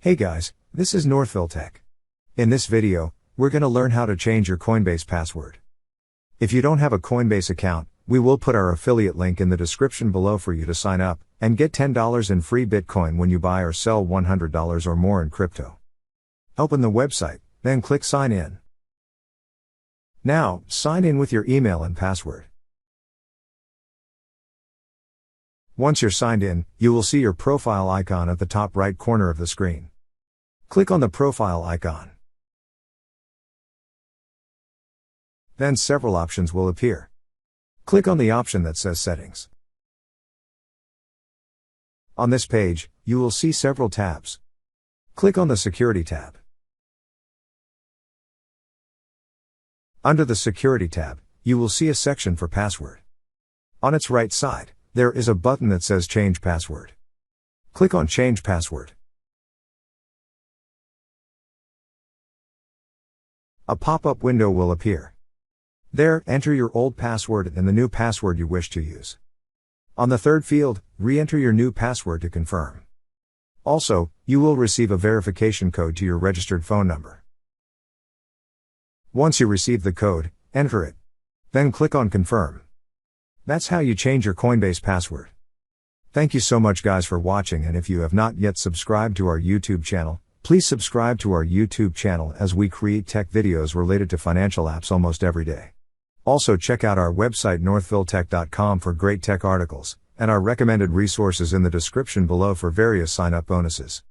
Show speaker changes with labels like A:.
A: Hey guys, this is Northville Tech. In this video, we're going to learn how to change your Coinbase password. If you don't have a Coinbase account, we will put our affiliate link in the description below for you to sign up and get $10 in free Bitcoin when you buy or sell $100 or more in crypto. Open the website, then click Sign In. Now, sign in with your email and password. Once you're signed in, you will see your profile icon at the top right corner of the screen. Click on the profile icon. Then several options will appear. Click on the option that says Settings. On this page, you will see several tabs. Click on the Security tab. Under the Security tab, you will see a section for password. On its right side, there is a button that says Change Password. Click on Change Password. A pop-up window will appear. There, enter your old password and the new password you wish to use. On the third field, re-enter your new password to confirm. Also, you will receive a verification code to your registered phone number. Once you receive the code, enter it. Then click on Confirm. That's how you change your Coinbase password. Thank you so much guys for watching, and if you have not yet subscribed to our YouTube channel, please subscribe to our YouTube channel as we create tech videos related to financial apps almost every day. Also check out our website northvilletech.com for great tech articles, and our recommended resources in the description below for various sign-up bonuses.